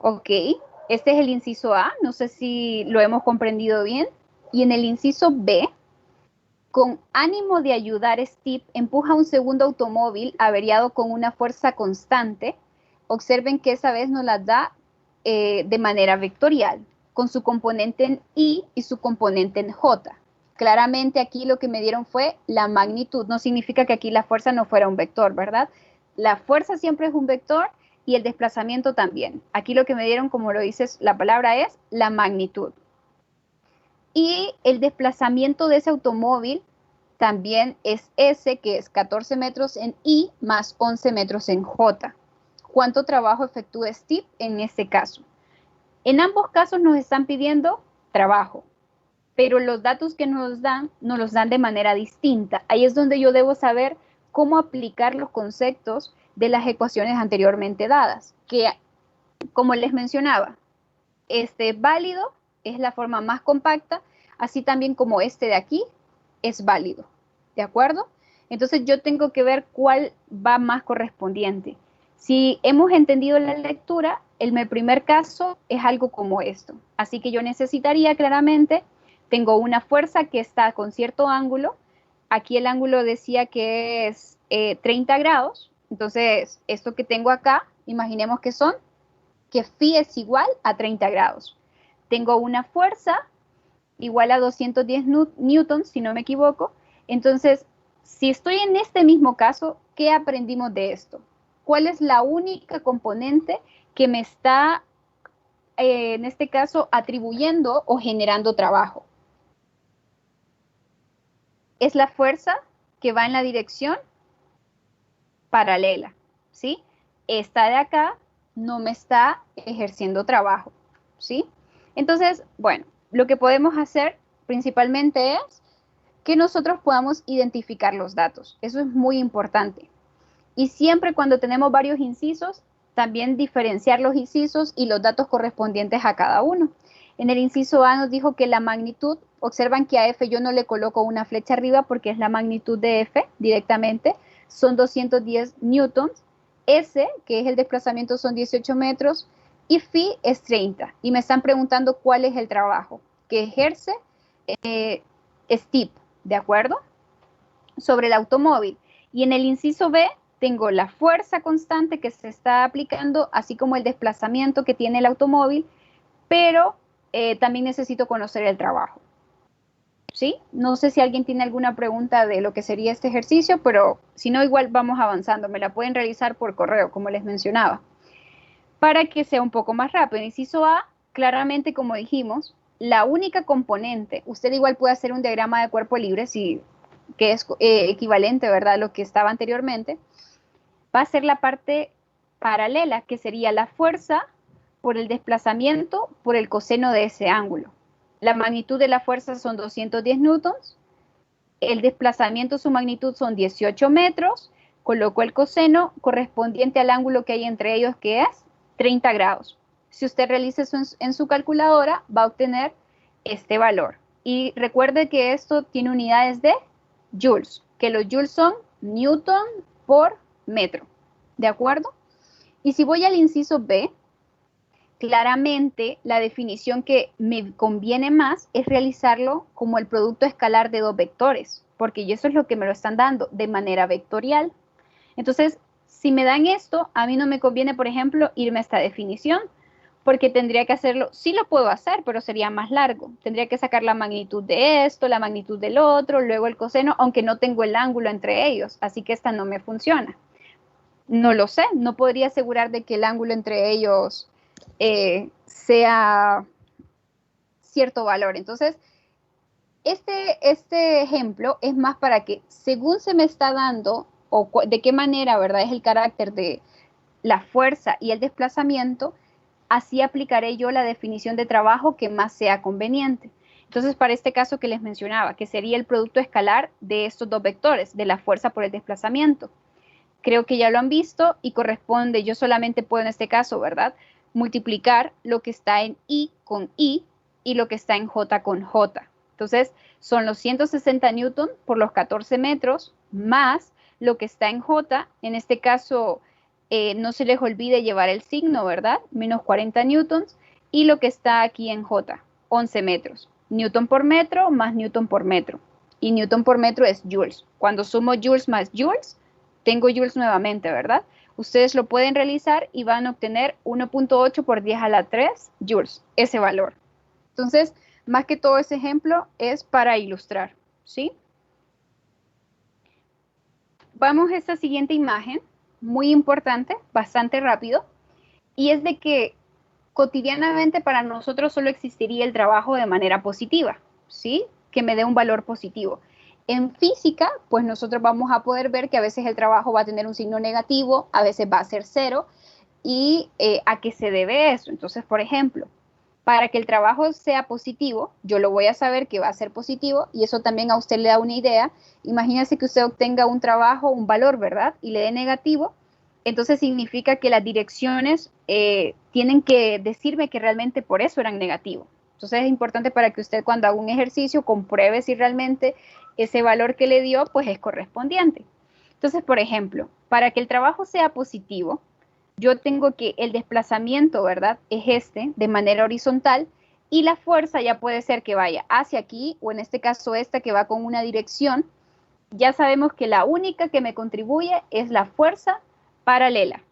Ok, este es el inciso A, no sé si lo hemos comprendido bien. Y en el inciso B, con ánimo de ayudar, Steve empuja un segundo automóvil averiado con una fuerza constante. Observen que esa vez nos la da de manera vectorial, con su componente en I y su componente en J. Claramente aquí lo que me dieron fue la magnitud. No significa que aquí la fuerza no fuera un vector, ¿verdad? La fuerza siempre es un vector y el desplazamiento también. Aquí lo que me dieron, como lo dice la palabra, es la magnitud. Y el desplazamiento de ese automóvil también es S, que es 14 metros en I más 11 metros en J. ¿Cuánto trabajo efectúa Steve en este caso? En ambos casos nos están pidiendo trabajo, pero los datos que nos los dan de manera distinta. Ahí es donde yo debo saber cómo aplicar los conceptos de las ecuaciones anteriormente dadas, que, como les mencionaba, este válido es la forma más compacta, así también como este de aquí es válido, ¿de acuerdo? Entonces yo tengo que ver cuál va más correspondiente. Si hemos entendido la lectura, el primer caso es algo como esto. Así que yo necesitaría claramente, tengo una fuerza que está con cierto ángulo. Aquí el ángulo decía que es 30 grados. Entonces, esto que tengo acá, imaginemos que son que phi es igual a 30 grados. Tengo una fuerza igual a 210 newtons, si no me equivoco. Entonces, si estoy en este mismo caso, ¿qué aprendimos de esto? ¿Cuál es la única componente que me está, en este caso, atribuyendo o generando trabajo? Es la fuerza que va en la dirección paralela, ¿sí? Esta de acá no me está ejerciendo trabajo, ¿sí? Entonces, bueno, lo que podemos hacer principalmente es que nosotros podamos identificar los datos. Eso es muy importante. Y siempre cuando tenemos varios incisos, también diferenciar los incisos y los datos correspondientes a cada uno. En el inciso A nos dijo que la magnitud, observan que a F yo no le coloco una flecha arriba porque es la magnitud de F directamente, son 210 newtons, S, que es el desplazamiento, son 18 metros, y phi es 30. Y me están preguntando cuál es el trabajo que ejerce Steve, ¿de acuerdo? Sobre el automóvil. Y en el inciso B tengo la fuerza constante que se está aplicando, así como el desplazamiento que tiene el automóvil, pero también necesito conocer el trabajo. ¿Sí? No sé si alguien tiene alguna pregunta de lo que sería este ejercicio, pero si no, igual vamos avanzando. Me la pueden realizar por correo, como les mencionaba, para que sea un poco más rápido. Inciso A, claramente, como dijimos, la única componente, usted igual puede hacer un diagrama de cuerpo libre, que es equivalente, ¿verdad?, a lo que estaba anteriormente, va a ser la parte paralela, que sería la fuerza por el desplazamiento por el coseno de ese ángulo. La magnitud de la fuerza son 210 newtons, el desplazamiento, su magnitud son 18 metros, coloco el coseno correspondiente al ángulo que hay entre ellos, que es 30 grados. Si usted realiza eso en su calculadora, va a obtener este valor. Y recuerde que esto tiene unidades de joules, que los joules son newton por metro, ¿de acuerdo? Y si voy al inciso B, claramente la definición que me conviene más es realizarlo como el producto escalar de dos vectores, porque eso es lo que me lo están dando de manera vectorial. Entonces, si me dan esto, a mí no me conviene, por ejemplo, irme a esta definición, porque tendría que hacerlo, sí lo puedo hacer, pero sería más largo. Tendría que sacar la magnitud de esto, la magnitud del otro, luego el coseno, aunque no tengo el ángulo entre ellos, así que esta no me funciona. No lo sé, no podría asegurar de que el ángulo entre ellos sea cierto valor. Entonces, este ejemplo es más para que, según se me está dando, o de qué manera, ¿verdad?, es el carácter de la fuerza y el desplazamiento, así aplicaré yo la definición de trabajo que más sea conveniente. Entonces, para este caso que les mencionaba, que sería el producto escalar de estos dos vectores, de la fuerza por el desplazamiento. Creo que ya lo han visto y corresponde, yo solamente puedo en este caso, ¿verdad?, multiplicar lo que está en I con I y lo que está en J con J. Entonces, son los 160 newton por los 14 metros más lo que está en J. En este caso, no se les olvide llevar el signo, ¿verdad? Menos 40 newtons. Y lo que está aquí en J, 11 metros. Newton por metro más newton por metro. Y newton por metro es joules. Cuando sumo joules más joules, tengo joules nuevamente, ¿verdad? Ustedes lo pueden realizar y van a obtener 1.8 por 10 a la 3 joules, ese valor. Entonces, más que todo ese ejemplo es para ilustrar, ¿sí? Vamos a esta siguiente imagen, muy importante, bastante rápido, y es de que cotidianamente para nosotros solo existiría el trabajo de manera positiva, ¿sí? Que me dé un valor positivo. En física, pues nosotros vamos a poder ver que a veces el trabajo va a tener un signo negativo, a veces va a ser cero, y ¿a qué se debe eso? Entonces, por ejemplo, para que el trabajo sea positivo, yo lo voy a saber que va a ser positivo, y eso también a usted le da una idea. Imagínese que usted obtenga un trabajo, un valor, ¿verdad?, y le dé negativo, entonces significa que las direcciones tienen que decirme que realmente por eso eran negativos. Entonces es importante para que usted, cuando haga un ejercicio, compruebe si realmente ese valor que le dio pues es correspondiente. Entonces, por ejemplo, para que el trabajo sea positivo, yo tengo que el desplazamiento, ¿verdad?, es este, de manera horizontal, y la fuerza ya puede ser que vaya hacia aquí, o en este caso esta que va con una dirección. Ya sabemos que la única que me contribuye es la fuerza paralela,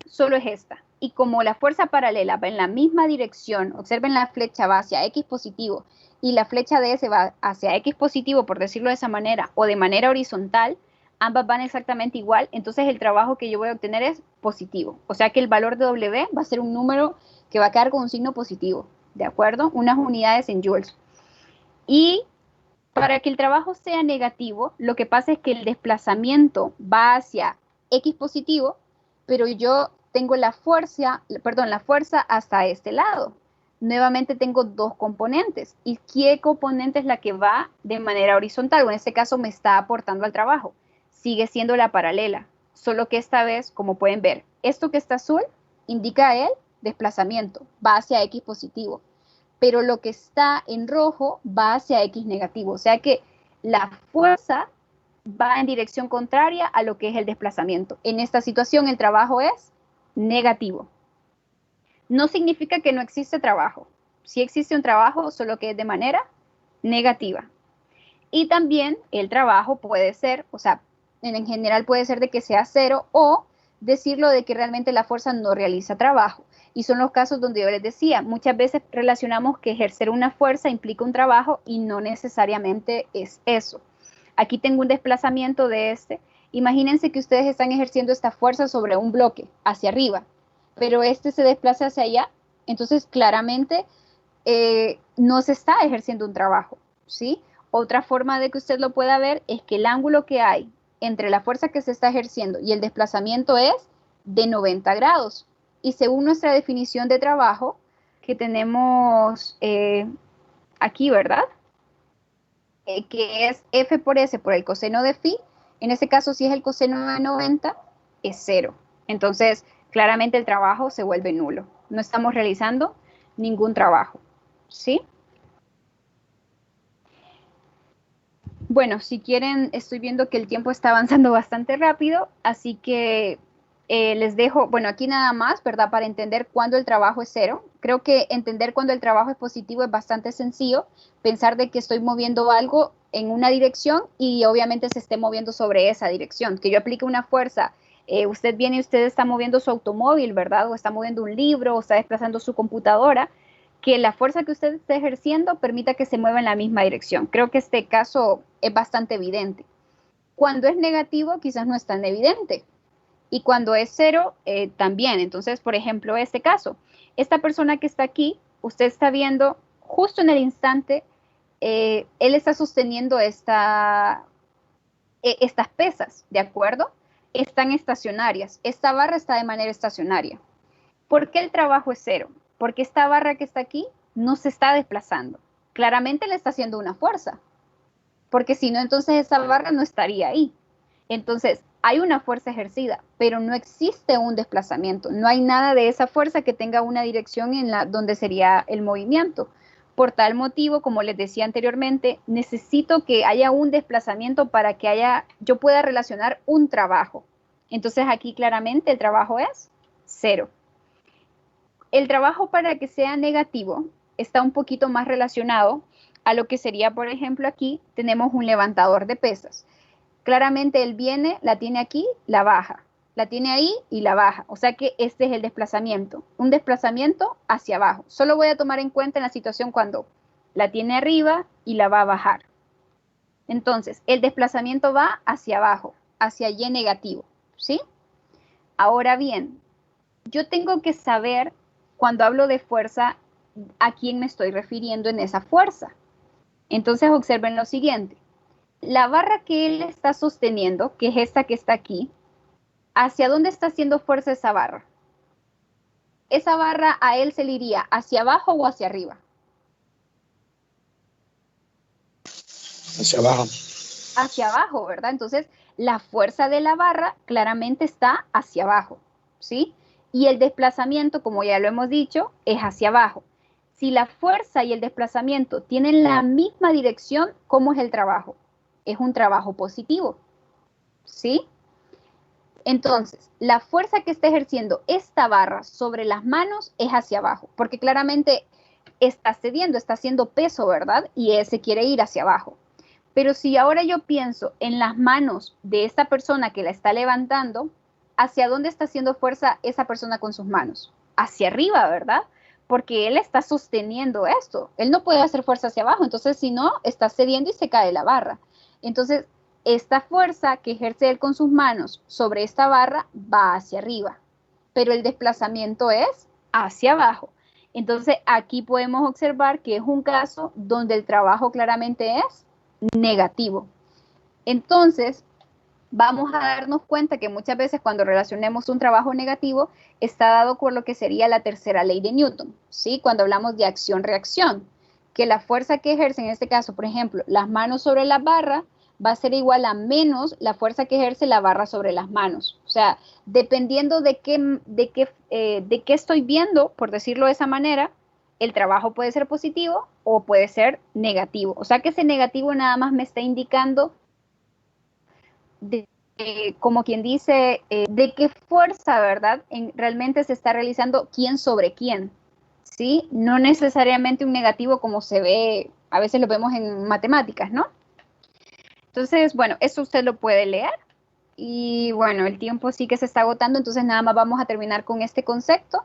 solo es esta. Y como la fuerza paralela va en la misma dirección, observen, la flecha va hacia X positivo y la flecha de S va hacia X positivo, por decirlo de esa manera, o de manera horizontal, ambas van exactamente igual, entonces el trabajo que yo voy a obtener es positivo. O sea que el valor de W va a ser un número que va a quedar con un signo positivo, ¿de acuerdo? Unas unidades en joules. Y para que el trabajo sea negativo, lo que pasa es que el desplazamiento va hacia X positivo, pero yo tengo la fuerza hasta este lado. Nuevamente tengo dos componentes. ¿Y qué componente es la que va de manera horizontal? O en este caso me está aportando al trabajo. Sigue siendo la paralela, solo que esta vez, como pueden ver, esto que está azul indica el desplazamiento, va hacia X positivo, pero lo que está en rojo va hacia X negativo, o sea que la fuerza va en dirección contraria a lo que es el desplazamiento. En esta situación el trabajo es negativo. No significa que no existe trabajo. Sí existe un trabajo, solo que es de manera negativa. Y también el trabajo puede ser, o sea, en general puede ser de que sea cero o decirlo de que realmente la fuerza no realiza trabajo. Y son los casos donde yo les decía, muchas veces relacionamos que ejercer una fuerza implica un trabajo y no necesariamente es eso. Aquí tengo un desplazamiento de este. Imagínense que ustedes están ejerciendo esta fuerza sobre un bloque hacia arriba, pero este se desplaza hacia allá, entonces claramente no se está ejerciendo un trabajo, ¿sí? Otra forma de que usted lo pueda ver es que el ángulo que hay entre la fuerza que se está ejerciendo y el desplazamiento es de 90 grados. Y según nuestra definición de trabajo que tenemos aquí, ¿verdad? Que es F por S por el coseno de phi, en ese caso si es el coseno de 90, es 0. Entonces, claramente el trabajo se vuelve nulo. No estamos realizando ningún trabajo, ¿sí? Bueno, si quieren, estoy viendo que el tiempo está avanzando bastante rápido, así que les dejo, bueno, aquí nada más, ¿verdad? Para entender cuándo el trabajo es cero. Creo que entender cuándo el trabajo es positivo es bastante sencillo. Pensar de que estoy moviendo algo en una dirección y obviamente se esté moviendo sobre esa dirección. Que yo aplique una fuerza. Usted viene y usted está moviendo su automóvil, ¿verdad? O está moviendo un libro o está desplazando su computadora. Que la fuerza que usted esté ejerciendo permita que se mueva en la misma dirección. Creo que este caso es bastante evidente. Cuando es negativo, quizás no es tan evidente. Y cuando es cero, también. Entonces, por ejemplo, este caso, esta persona que está aquí, usted está viendo justo en el instante, él está sosteniendo estas pesas, ¿de acuerdo? Están estacionarias. Esta barra está de manera estacionaria. ¿Por qué el trabajo es cero? Porque esta barra que está aquí no se está desplazando. Claramente le está haciendo una fuerza. Porque si no, entonces esa barra no estaría ahí. Entonces, hay una fuerza ejercida, pero no existe un desplazamiento. No hay nada de esa fuerza que tenga una dirección en la donde sería el movimiento. Por tal motivo, como les decía anteriormente, necesito que haya un desplazamiento para que yo pueda relacionar un trabajo. Entonces, aquí claramente el trabajo es cero. El trabajo, para que sea negativo, está un poquito más relacionado a lo que sería, por ejemplo, aquí tenemos un levantador de pesas. Claramente él viene, la tiene aquí, la baja, la tiene ahí y la baja. O sea que este es el desplazamiento, un desplazamiento hacia abajo. Solo voy a tomar en cuenta en la situación cuando la tiene arriba y la va a bajar. Entonces, el desplazamiento va hacia abajo, hacia Y negativo, ¿sí? Ahora bien, yo tengo que saber, cuando hablo de fuerza, a quién me estoy refiriendo en esa fuerza. Entonces, observen lo siguiente. La barra que él está sosteniendo, que es esta que está aquí, ¿hacia dónde está haciendo fuerza esa barra? Esa barra a él se le iría hacia abajo o hacia arriba. Hacia abajo. Hacia abajo, ¿verdad? Entonces, la fuerza de la barra claramente está hacia abajo, ¿sí? Y el desplazamiento, como ya lo hemos dicho, es hacia abajo. Si la fuerza y el desplazamiento tienen la misma dirección, ¿cómo es el trabajo? Es un trabajo positivo, ¿sí? Entonces, la fuerza que está ejerciendo esta barra sobre las manos es hacia abajo, porque claramente está cediendo, está haciendo peso, ¿verdad? Y se quiere ir hacia abajo. Pero si ahora yo pienso en las manos de esta persona que la está levantando, ¿hacia dónde está haciendo fuerza esa persona con sus manos? Hacia arriba, ¿verdad? Porque él está sosteniendo esto. Él no puede hacer fuerza hacia abajo, entonces si no, está cediendo y se cae la barra. Entonces, esta fuerza que ejerce él con sus manos sobre esta barra va hacia arriba, pero el desplazamiento es hacia abajo. Entonces, aquí podemos observar que es un caso donde el trabajo claramente es negativo. Entonces, vamos a darnos cuenta que muchas veces cuando relacionemos un trabajo negativo está dado por lo que sería la tercera ley de Newton, ¿sí? Cuando hablamos de acción-reacción, que la fuerza que ejerce en este caso, por ejemplo, las manos sobre la barra va a ser igual a menos la fuerza que ejerce la barra sobre las manos. O sea, dependiendo de qué estoy viendo, por decirlo de esa manera, el trabajo puede ser positivo o puede ser negativo. O sea que ese negativo nada más me está indicando como quien dice, de qué fuerza, ¿verdad? Realmente se está realizando quién sobre quién, ¿sí? No necesariamente un negativo como se ve, a veces lo vemos en matemáticas, ¿no? Entonces, bueno, eso usted lo puede leer. Y bueno, el tiempo sí que se está agotando, entonces nada más vamos a terminar con este concepto,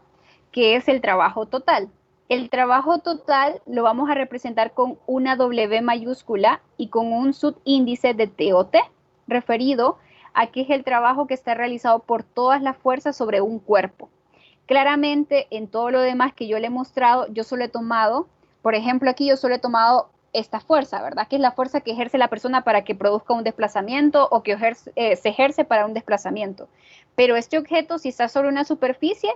que es el trabajo total. El trabajo total lo vamos a representar con una W mayúscula y con un subíndice de T o T, referido a que es el trabajo que está realizado por todas las fuerzas sobre un cuerpo. Claramente, en todo lo demás que yo le he mostrado, yo solo he tomado, por ejemplo, aquí yo solo he tomado esta fuerza, ¿verdad? Que es la fuerza que ejerce la persona para que produzca un desplazamiento o que se ejerce para un desplazamiento. Pero este objeto, si está sobre una superficie,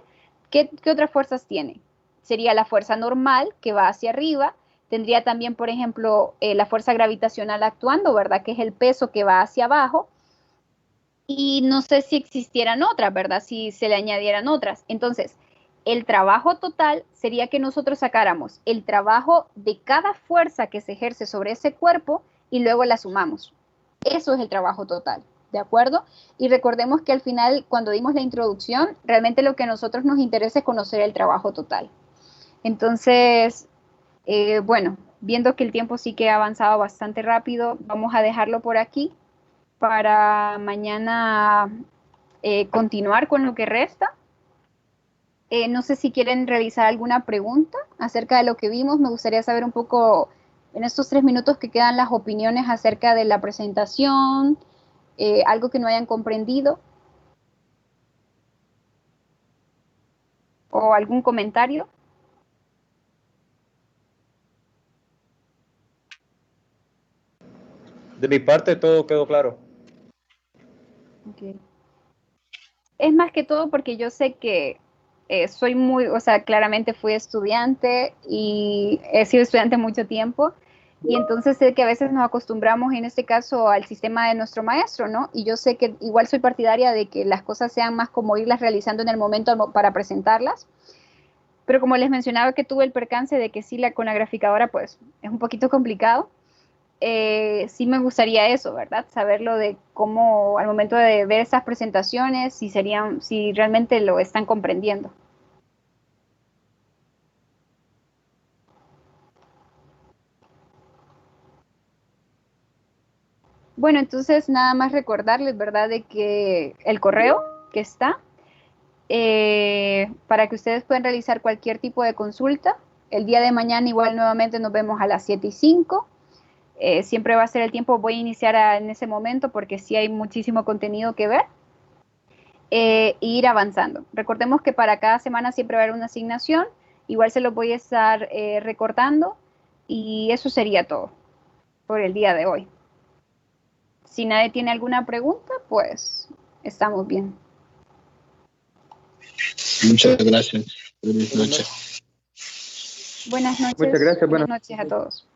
¿qué otras fuerzas tiene? Sería la fuerza normal que va hacia arriba, tendría también, por ejemplo, la fuerza gravitacional actuando, ¿verdad? Que es el peso que va hacia abajo. Y no sé si existieran otras, ¿verdad? Si se le añadieran otras. Entonces, el trabajo total sería que nosotros sacáramos el trabajo de cada fuerza que se ejerce sobre ese cuerpo y luego la sumamos. Eso es el trabajo total, ¿de acuerdo? Y recordemos que al final, cuando dimos la introducción, realmente lo que a nosotros nos interesa es conocer el trabajo total. Entonces, bueno, viendo que el tiempo sí que ha avanzado bastante rápido, vamos a dejarlo por aquí para mañana continuar con lo que resta. No sé si quieren realizar alguna pregunta acerca de lo que vimos. Me gustaría saber un poco, en estos 3 minutos que quedan, las opiniones acerca de la presentación, algo que no hayan comprendido o algún comentario. De mi parte todo quedó claro. Okay. Es más que todo porque yo sé que soy muy, o sea, claramente fui estudiante y he sido estudiante mucho tiempo. Y entonces sé que a veces nos acostumbramos, en este caso, al sistema de nuestro maestro, ¿no? Y yo sé que igual soy partidaria de que las cosas sean más como irlas realizando en el momento para presentarlas. Pero como les mencionaba que tuve el percance de que sí, con la graficadora, pues es un poquito complicado. Sí me gustaría eso, ¿verdad? Saberlo de cómo al momento de ver esas presentaciones, si realmente lo están comprendiendo. Bueno, entonces nada más recordarles, ¿verdad? De que el correo que está, para que ustedes puedan realizar cualquier tipo de consulta. El día de mañana igual nuevamente nos vemos a las 7:05. Siempre va a ser el tiempo, voy a iniciar en ese momento porque sí hay muchísimo contenido que ver. E ir avanzando. Recordemos que para cada semana siempre va a haber una asignación. Igual se lo voy a estar recortando y eso sería todo por el día de hoy. Si nadie tiene alguna pregunta, pues estamos bien. Muchas gracias. Buenas noches. Buenas noches. Muchas gracias. Buenas noches a todos.